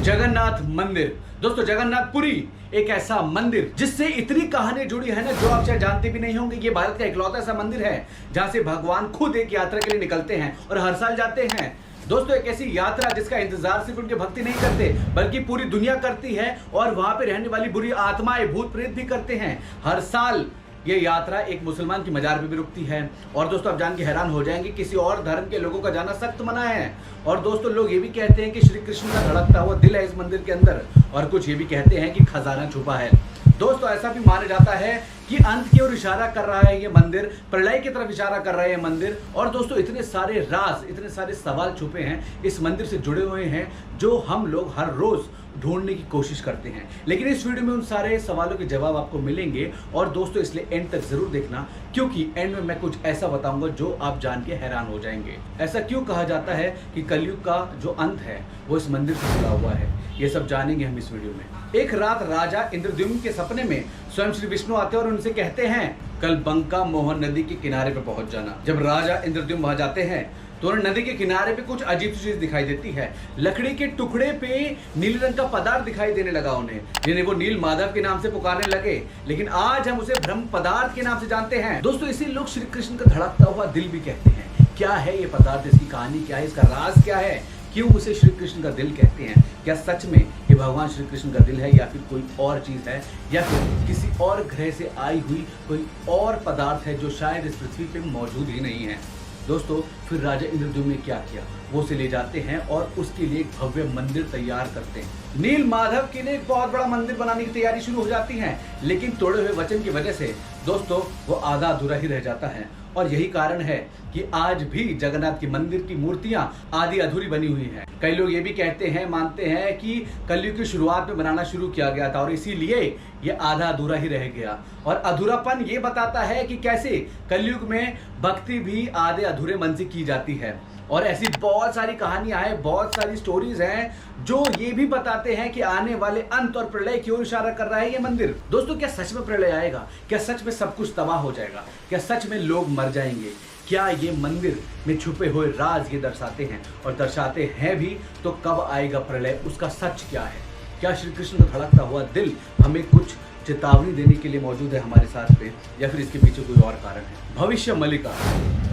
जगन्नाथ मंदिर। दोस्तों जगन्नाथपुरी एक ऐसा मंदिर जिससे इतनी कहानी जुड़ी है ना, जो आप शायद जानते भी नहीं होंगे। ये भारत का इकलौता ऐसा मंदिर है जहां से भगवान खुद एक यात्रा के लिए निकलते हैं और हर साल जाते हैं। दोस्तों एक ऐसी यात्रा जिसका इंतजार सिर्फ उनके भक्ति नहीं करते बल्कि पूरी दुनिया करती है, और वहां पे रहने वाली बुरी आत्माएं, भूत प्रेत भी करते हैं। हर साल ये यात्रा एक मुसलमान की मजार पे भी रुकती है। और दोस्तों आप जान के हैरान हो जाएंगे, किसी और धर्म के लोगों का जाना सख्त मना है। और दोस्तों लोग ये भी कहते हैं कि श्री कृष्ण का धड़कता हुआ दिल है इस मंदिर के अंदर, और कुछ ये भी कहते हैं कि खजाना छुपा है। दोस्तों ऐसा भी माना जाता है कि अंत की ओर इशारा कर रहा है ये मंदिर, प्रलय की तरफ इशारा कर रहा है ये मंदिर। और दोस्तों इतने सारे राज, इतने सारे सवाल छुपे हैं इस मंदिर से जुड़े हुए हैं, जो हम लोग हर रोज ढूंढने की कोशिश करते हैं। लेकिन इस वीडियो में उन सारे सवालों के जवाब आपको मिलेंगे। और दोस्तों इसलिए एंड तक जरूर देखना, क्योंकि एंड में मैं कुछ ऐसा बताऊंगा जो आप जान के हैरान हो जाएंगे। ऐसा क्यों कहा जाता है कि कलयुग का जो अंत है वो इस मंदिर से जुड़ा हुआ है, ये सब जानेंगे हम इस वीडियो में। एक रात राजा इंद्रद्युम्न के सपने में स्वयं श्री विष्णु आते हैं और उनसे कहते हैं कल बंका मोहन नदी के किनारे पे पहुंच जाना। जब राजा इंद्रद्युम्न वहां जाते हैं तो उन्हें नदी के किनारे पे कुछ अजीब सी चीज दिखाई देती है। लकड़ी के टुकड़े पे नीले रंग का पदार्थ दिखाई देने लगा उन्हें, जिन्हें वो नील माधव के नाम से पुकारने लगे। लेकिन आज हम उसे ब्रह्म पदार्थ के नाम से जानते हैं। दोस्तों इसी लोग श्री कृष्ण का धड़कता हुआ दिल भी कहते हैं। क्या है ये पदार्थ, इसकी कहानी क्या है, इसका राज क्या है, क्यों उसे श्री कृष्ण का दिल कहते हैं? क्या सच में ये भगवान श्री कृष्ण का दिल है, या फिर कोई और चीज है, या फिर किसी और ग्रह से आई हुई कोई और पदार्थ है जो शायद इस पृथ्वी पे मौजूद ही नहीं है? दोस्तों फिर राजा इंद्रद्युम्न ने क्या किया, वो उसे ले जाते हैं और उसके लिए एक भव्य मंदिर तैयार करते हैं। नील माधव के लिए एक बहुत बड़ा मंदिर बनाने की तैयारी शुरू हो जाती है, लेकिन तोड़े हुए वचन की वजह से दोस्तों वो आधा अधूरा ही रह जाता है। और यही कारण है कि आज भी जगन्नाथ की मंदिर की मूर्तियां आधी अधूरी बनी हुई हैं। कई लोग ये भी कहते हैं, मानते हैं कि कलयुग की शुरुआत में बनाना शुरू किया गया था और इसीलिए ये आधा अधूरा ही रह गया। और अधूरापन ये बताता है कि कैसे कलयुग में भक्ति भी आधे अधूरे मन से की जाती है। और ऐसी बहुत सारी कहानियां हैं, बहुत सारी स्टोरीज हैं जो ये भी बताते हैं कि आने वाले अंत और प्रलय की ओर इशारा कर रहा है ये मंदिर। दोस्तों क्या सच में प्रलय आएगा? क्या सच में सब कुछ तबाह हो जाएगा? क्या सच में लोग मर जाएंगे? क्या ये मंदिर में छुपे हुए राज ये दर्शाते हैं, और दर्शाते हैं भी तो कब आएगा प्रलय, उसका सच क्या है? क्या श्री कृष्ण का धड़कता हुआ दिल हमें कुछ चेतावनी देने के लिए मौजूद है हमारे साथ पे, या फिर इसके पीछे कोई और कारण है? भविष्य मलिका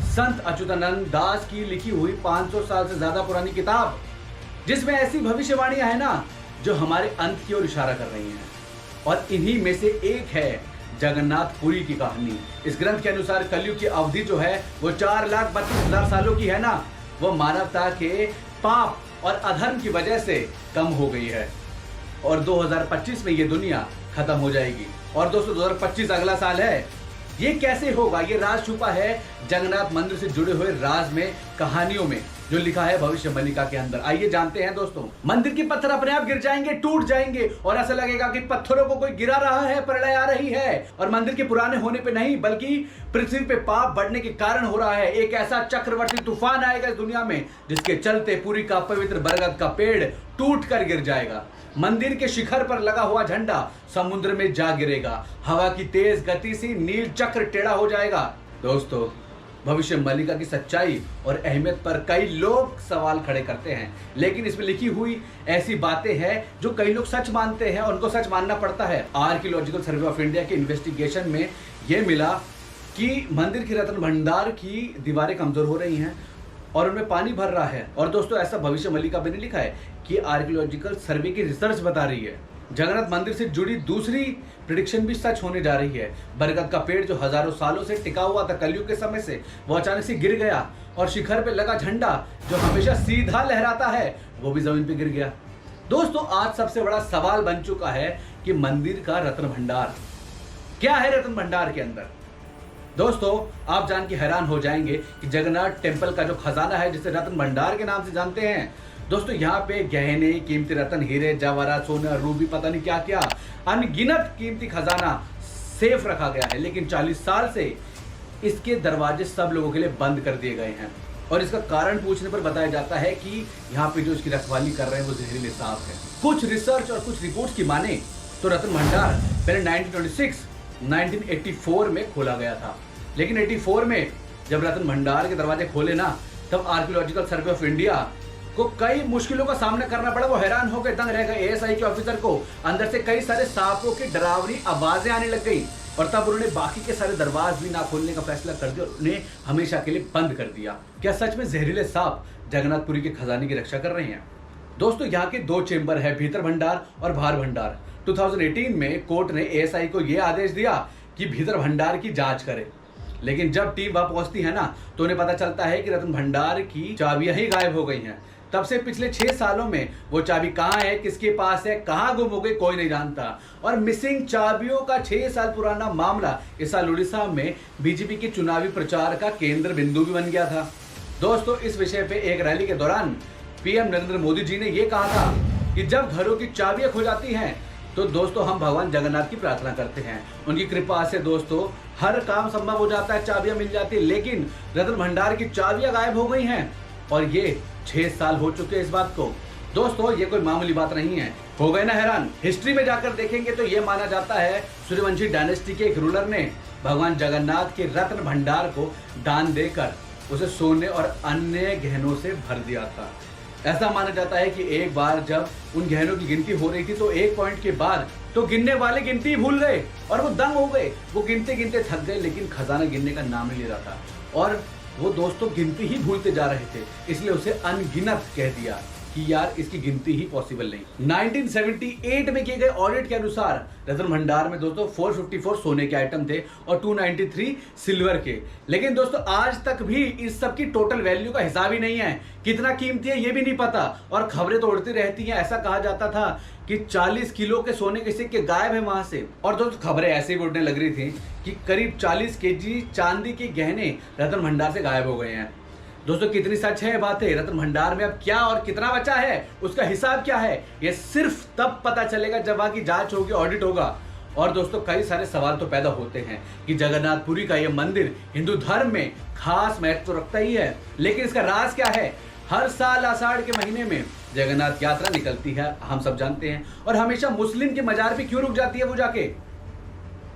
संत अच्युतानंद दास की लिखी हुई 500 साल से ज्यादा पुरानी किताब, जिसमें ऐसी भविष्यवाणियां है ना जो हमारे अंत की ओर इशारा कर रही हैं। और इन्हीं में से एक है जगन्नाथपुरी की कहानी। इस ग्रंथ के अनुसार कलयुग की अवधि जो है वो 4,32,000 सालों की है ना, वो मानवता के पाप और अधर्म की वजह से कम हो गई है। और 2025 में ये दुनिया खत्म हो जाएगी। और दोस्तों 2025 अगला साल है। ये कैसे होगा? ये राज छुपा है जगन्नाथ मंदिर से जुड़े हुए राज में, कहानियों में, जो लिखा है भविष्य मलिका के अंदर। आइए जानते हैं दोस्तों। मंदिर के पत्थर अपने आप गिर जाएंगे, टूट जाएंगे, और ऐसा लगेगा कि पत्थरों को कोई गिरा रहा है, प्रलय आ रही है। और मंदिर के पुराने होने पे नहीं बल्कि पृथ्वी पे पाप बढ़ने के कारण हो रहा है। एक ऐसा चक्रवर्ती तूफान आएगा इस दुनिया में जिसके चलते पुरी का पवित्र बरगद का पेड़ टूट कर गिर जाएगा। मंदिर के शिखर पर लगा हुआ झंडा समुद्र में जा गिरेगा। हवा की तेज गति से नील चक्र टेढ़ा हो जाएगा। दोस्तों भविष्य मलिका की सच्चाई और अहमियत पर कई लोग सवाल खड़े करते हैं, लेकिन इसमें लिखी हुई ऐसी बातें हैं जो कई लोग सच मानते हैं और उनको सच मानना पड़ता है। आर्कियोलॉजिकल सर्वे ऑफ इंडिया के इन्वेस्टिगेशन में यह मिला कि मंदिर की रत्न भंडार की दीवारें कमजोर हो रही हैं और उनमें पानी भर रहा है। और दोस्तों ऐसा भविष्य मलिका भी नहीं लिखा है, कि आर्कियोलॉजिकल सर्वे की रिसर्च बता रही है। जगन्नाथ मंदिर से जुड़ी दूसरी प्रेडिक्शन भी सच होने जा रही है। बरगद का पेड़ जो हजारों सालों से टिका हुआ था कलयुग के समय से, वो अचानक से गिर गया, और शिखर पे लगा झंडा जो हमेशा सीधा लहराता है वो भी जमीन पे गिर गया। दोस्तों आज सबसे बड़ा सवाल बन चुका है कि मंदिर का रत्न भंडार क्या है? रत्न भंडार के अंदर दोस्तों आप जान के हैरान हो जाएंगे कि जगन्नाथ टेम्पल का जो खजाना है, जिसे रत्न भंडार के नाम से जानते हैं, दोस्तों यहाँ पे गहने, कीमती रत्न, हीरे जवाहरात, सोना, रूबी, पता नहीं क्या क्या अनगिनत कीमती खजाना सेफ रखा गया है। लेकिन 40 साल से इसके दरवाजे सब लोगों के लिए बंद कर दिए गए हैं। और इसका कारण पूछने पर बताया जाता है कि यहाँ पे जो इसकी रखवाली कर रहे हैं वो जहरीले सांप है। कुछ रिसर्च और कुछ रिपोर्ट्स की माने तो रत्न भंडार पहले 1984 में खोला गया था, लेकिन 84 में जब रत्न भंडार के दरवाजे खोले ना, तब आर्कियोलॉजिकल सर्वे ऑफ इंडिया को कई मुश्किलों का सामना करना पड़ा। वो हैरान होकर दंग रह गए। एएसआई के ऑफिसर को अंदर से कई सारे सांपों की डरावनी आवाजें आने लग गई और तब उन्होंने बाकी के सारे दरवाजे भी ना खोलने का फैसला कर दिया और उन्हें हमेशा के लिए बंद कर दिया। क्या सच में जहरीले सांप जगन्नाथपुरी के खजाने की रक्षा कर रहे हैं? दोस्तों, यहाँ के 2 चेंबर है, भीतर भंडार और बाहर भंडार। 2018 में कोर्ट ने एएसआई को यह आदेश दिया कि भीतर भंडार की जांच करे, लेकिन जब टीम वहां पहुंचती है ना तो उन्हें पता चलता है कि रत्न भंडार की चाबियां ही गायब हो गई हैं। तब से पिछले 6 सालों में वो चाबी कहां है, किसके पास है, कहां गुम हो गई, कोई नहीं जानता। और मिसिंग चाबियों का 6 साल पुराना मामला इस साल उड़ीसा में बीजेपी के चुनावी प्रचार का केंद्र बिंदु भी बन गया था। दोस्तों, इस विषय पे एक रैली के दौरान पीएम नरेंद्र मोदी जी ने यह कहा था कि जब घरों की चाबियां खो जाती हैं तो दोस्तों हम भगवान जगन्नाथ की प्रार्थना करते हैं। उनकी कृपा से दोस्तों हर काम संभव हो जाता है, चाबियां मिल जाती है। लेकिन रत्न भंडार की चाबियां गायब हो गई हैं और ये 6 साल हो चुके हैं इस बात को। दोस्तों, ये कोई मामूली बात नहीं है। हो गए ना हैरान? हिस्ट्री में जाकर देखेंगे तो ये माना जाता है सूर्यवंशी डायनेस्टी के एक रूलर ने भगवान जगन्नाथ के रत्न भंडार को दान देकर उसे सोने और अन्य गहनों से भर दिया था। ऐसा माना जाता है कि एक बार जब उन गहनों की गिनती हो रही थी तो एक पॉइंट के बाद तो गिनने वाले गिनती भूल गए और वो दंग हो गए। वो गिनते गिनते थक गए, लेकिन खजाना गिनने का नाम नहीं ले रहा था और वो दोस्तों गिनती ही भूलते जा रहे थे, इसलिए उसे अनगिनत कह दिया कि यार इसकी गिनती ही पॉसिबल नहीं। 1978 में किए गए ऑडिट के अनुसार रत्न भंडार में दोस्तों 454 सोने के आइटम थे और 293 सिल्वर के। लेकिन दोस्तों आज तक भी इस सब की टोटल वैल्यू का हिसाब ही नहीं है, कितना कीमती है ये भी नहीं पता और खबरें तो उड़ती रहती हैं। ऐसा कहा जाता था कि 40 किलो के सोने के सिक्के गायब है वहां से। और दोस्तों खबरें ऐसे ही उड़ने लग रही थी कि करीब 40 केजी चांदी के गहने रत्न भंडार से गायब हो गए हैं। दोस्तों कितनी सच है बातें? रत्न भंडार में अब क्या और कितना बचा है, उसका हिसाब क्या है, ये सिर्फ तब पता चलेगा जब वहां की जांच होगी, ऑडिट होगा। और दोस्तों कई सारे सवाल तो पैदा होते हैं कि जगन्नाथपुरी का यह मंदिर हिंदू धर्म में खास महत्व रखता ही है, लेकिन इसका राज क्या है? हर साल आषाढ़ के महीने में जगन्नाथ यात्रा निकलती है, हम सब जानते हैं, और हमेशा मुस्लिम की मजार पे क्यों रुक जाती है वो जाके?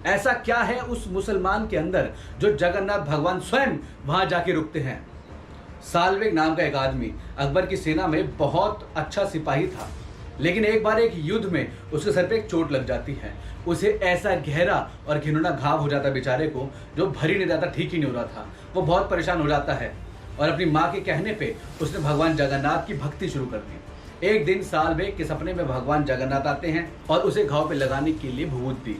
ऐसा क्या है उस मुसलमान के अंदर जो जगन्नाथ भगवान स्वयं वहां जाके रुकते हैं? साल्वेग नाम का एक आदमी अकबर की सेना में बहुत अच्छा सिपाही था, लेकिन एक बार एक युद्ध में उसके सर पे एक चोट लग जाती है। उसे ऐसा गहरा और घिनौना घाव हो जाता है बेचारे को, जो भर ही नहीं जाता, ठीक ही नहीं हो रहा था। वो बहुत परेशान हो जाता है और अपनी माँ के कहने पे उसने भगवान जगन्नाथ की भक्ति शुरू कर दी। एक दिन साल्वेग के सपने में भगवान जगन्नाथ आते हैं और उसे घाव पे लगाने के लिए भभूत दी।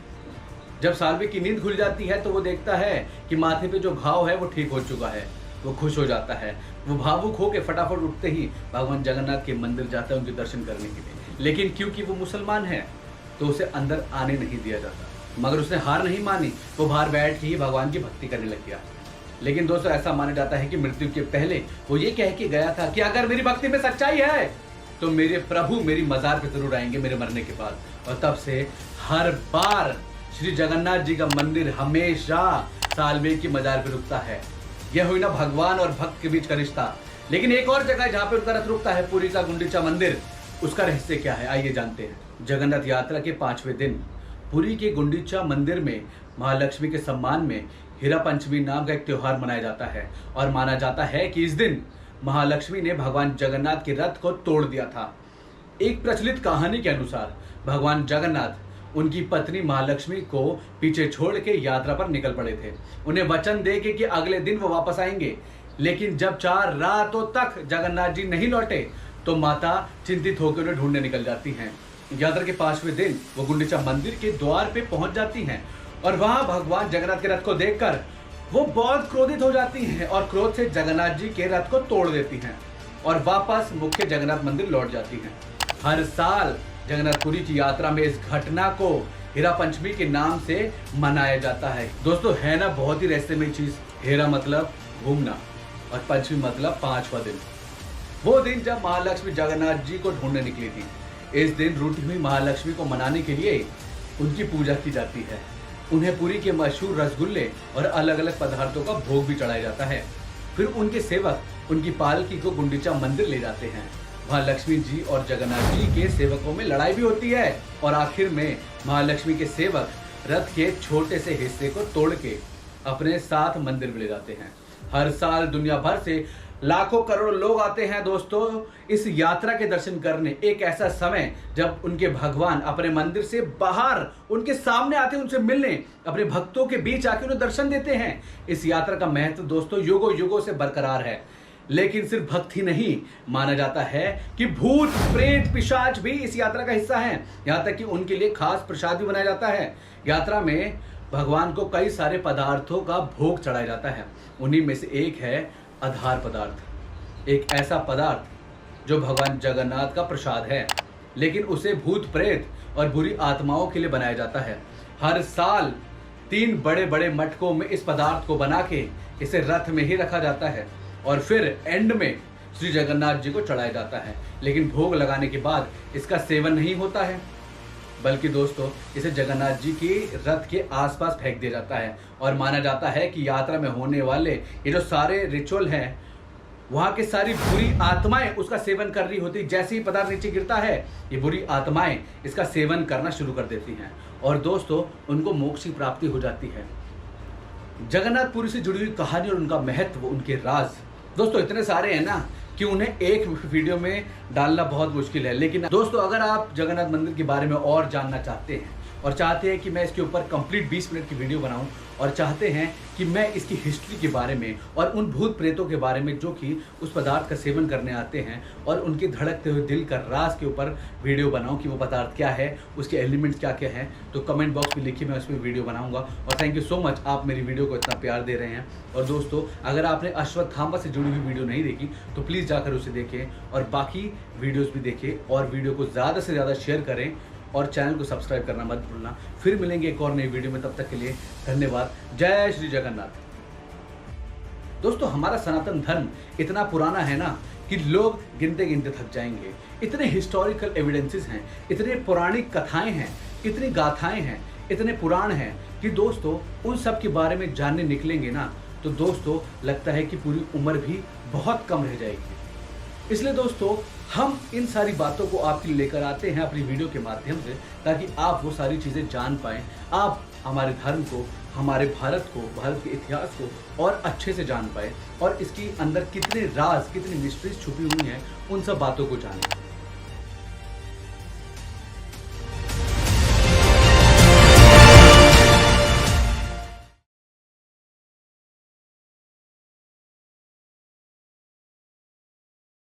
जब साल्वेग की नींद खुल जाती है तो वो देखता है कि माथे पे जो घाव है वो ठीक हो चुका है। वो खुश हो जाता है, वो भावुक होकर फटाफट उठते ही भगवान जगन्नाथ के मंदिर जाता है उनके दर्शन करने के लिए। लेकिन क्योंकि वो मुसलमान है तो उसे अंदर आने नहीं दिया जाता। मगर उसने हार नहीं मानी, वो बाहर बैठ के ही भगवान की भक्ति करने लग गया। लेकिन दोस्तों ऐसा माना जाता है कि मृत्यु के पहले वो ये कह के गया था कि अगर मेरी भक्ति में सच्चाई है तो मेरे प्रभु मेरी मजार पे जरूर आएंगे मेरे मरने के बाद। और तब से हर बार श्री जगन्नाथ जी का मंदिर हमेशा साल्वेग की मजार पे रुकता है। यह हुई ना भगवान और भक्त के बीच का रिश्ता। लेकिन एक और जगह जहां पे उनका रथ रुकता है, पुरी का गुंडीचा मंदिर, उसका रहस्य क्या है आइए जानते हैं। जगन्नाथ यात्रा के 5वें दिन पुरी के गुंडीचा मंदिर में महालक्ष्मी के सम्मान में हीरा पंचमी नाम का एक त्योहार मनाया जाता है और माना जाता है कि इस दिन महालक्ष्मी ने भगवान जगन्नाथ के रथ को तोड़ दिया था। एक प्रचलित कहानी के अनुसार भगवान जगन्नाथ उनकी पत्नी महालक्ष्मी को पीछे छोड़ के यात्रा पर निकल पड़े थे, उन्हें वचन दे के कि अगले दिन वो वापस आएंगे। लेकिन जब 4 रातों तक जगन्नाथ जी नहीं लौटे तो माता चिंतित होकर उन्हें ढूंढने निकल जाती हैं। यात्रा के 5वें दिन वो गुंडीचा मंदिर के द्वार पे पहुंच जाती हैं और वहां भगवान जगन्नाथ के रथ को देखकर वो बहुत क्रोधित हो जाती हैं और क्रोध से जगन्नाथ जी के रथ को तोड़ देती हैं और वापस मुख्य जगन्नाथ मंदिर लौट जाती हैं। हर साल जगन्नाथपुरी की यात्रा में इस घटना को हीरा पंचमी के नाम से मनाया जाता है। दोस्तों है ना बहुत ही रहस्यमय चीज। हीरा मतलब घूमना और पंचमी मतलब 5वां दिन, वो दिन जब महालक्ष्मी जगन्नाथ जी को ढूंढने निकली थी। इस दिन रूठी हुई महालक्ष्मी को मनाने के लिए उनकी पूजा की जाती है। उन्हें पुरी के मशहूर रसगुल्ले और अलग अलग पदार्थों का भोग भी चढ़ाया जाता है। फिर उनके सेवक उनकी पालकी को गुंडीचा मंदिर ले जाते हैं। महालक्ष्मी जी और जगन्नाथ जी के सेवकों में लड़ाई भी होती है और आखिर में महालक्ष्मी के सेवक रथ के छोटे से हिस्से को तोड़ के अपने साथ मंदिर में ले जाते हैं। हर साल दुनिया भर से लाखों करोड़ों लोग आते हैं दोस्तों इस यात्रा के दर्शन करने। एक ऐसा समय जब उनके भगवान अपने मंदिर से बाहर उनके सामने आते हैं, उनसे मिलने, अपने भक्तों के बीच आके उन्हें दर्शन देते हैं। इस यात्रा का महत्व दोस्तों युगों युगों से बरकरार है। लेकिन सिर्फ भक्त ही नहीं, माना जाता है कि भूत प्रेत पिशाच भी इस यात्रा का हिस्सा हैं। यहां तक कि उनके लिए खास प्रसाद भी बनाया जाता है। यात्रा में भगवान को कई सारे पदार्थों का भोग चढ़ाया जाता है। उन्हीं में से एक है आधार पदार्थ, एक ऐसा पदार्थ जो भगवान जगन्नाथ का प्रसाद है, लेकिन उसे भूत प्रेत और बुरी आत्माओं के लिए बनाया जाता है। हर साल 3 बड़े बड़े मटकों में इस पदार्थ को बना के इसे रथ में ही रखा जाता है और फिर एंड में श्री जगन्नाथ जी को चढ़ाया जाता है। लेकिन भोग लगाने के बाद इसका सेवन नहीं होता है, बल्कि दोस्तों इसे जगन्नाथ जी के रथ के आसपास फेंक दिया जाता है। और माना जाता है कि यात्रा में होने वाले ये जो सारे रिचुअल हैं, वहां की सारी बुरी आत्माएं उसका सेवन कर रही होती। जैसे ही पदार्थ नीचे गिरता है, ये बुरी आत्माएं इसका सेवन करना शुरू कर देती हैं और दोस्तों उनको मोक्ष की प्राप्ति हो जाती है। जगन्नाथपुरी से जुड़ी हुई कहानी और उनका महत्व, उनके राज दोस्तों इतने सारे हैं ना कि उन्हें एक वीडियो में डालना बहुत मुश्किल है। लेकिन दोस्तों अगर आप जगन्नाथ मंदिर के बारे में और जानना चाहते हैं और चाहते हैं कि मैं इसके ऊपर कंप्लीट 20 मिनट की वीडियो बनाऊं और चाहते हैं कि मैं इसकी हिस्ट्री के बारे में और उन भूत प्रेतों के बारे में जो कि उस पदार्थ का सेवन करने आते हैं और उनके धड़कते हुए दिल का राज के ऊपर वीडियो बनाऊं कि वो पदार्थ क्या है, उसके एलिमेंट्स क्या क्या हैं, तो कमेंट बॉक्स में लिखिए, मैं उस पर वीडियो बनाऊंगा। और थैंक यू सो मच, आप मेरी वीडियो को इतना प्यार दे रहे हैं। और दोस्तों अगर आपने अश्वत्थामा से जुड़ी हुई वीडियो नहीं देखी तो प्लीज़ जाकर उसे देखें और बाकी वीडियोज़ भी देखें और वीडियो को ज़्यादा से ज़्यादा शेयर करें और चैनल को सब्सक्राइब करना मत भूलना। फिर मिलेंगे एक और नई वीडियो में, तब तक के लिए धन्यवाद। जय श्री जगन्नाथ। दोस्तों हमारा सनातन धर्म इतना पुराना है ना कि लोग गिनते गिनते थक जाएंगे। इतने हिस्टोरिकल एविडेंसेस हैं, इतने पौराणिक कथाएं हैं, इतनी गाथाएं हैं, इतने पुराण हैं कि दोस्तों उन सब के बारे में जानने निकलेंगे ना तो दोस्तों लगता है कि पूरी उम्र भी बहुत कम रह जाएगी। इसलिए दोस्तों हम इन सारी बातों को आपके लिए लेकर आते हैं अपनी वीडियो के माध्यम से, ताकि आप वो सारी चीज़ें जान पाएँ, आप हमारे धर्म को, हमारे भारत को, भारत के इतिहास को और अच्छे से जान पाए और इसकी अंदर कितने राज, कितनी मिस्ट्रीज छुपी हुई हैं, उन सब बातों को जानें।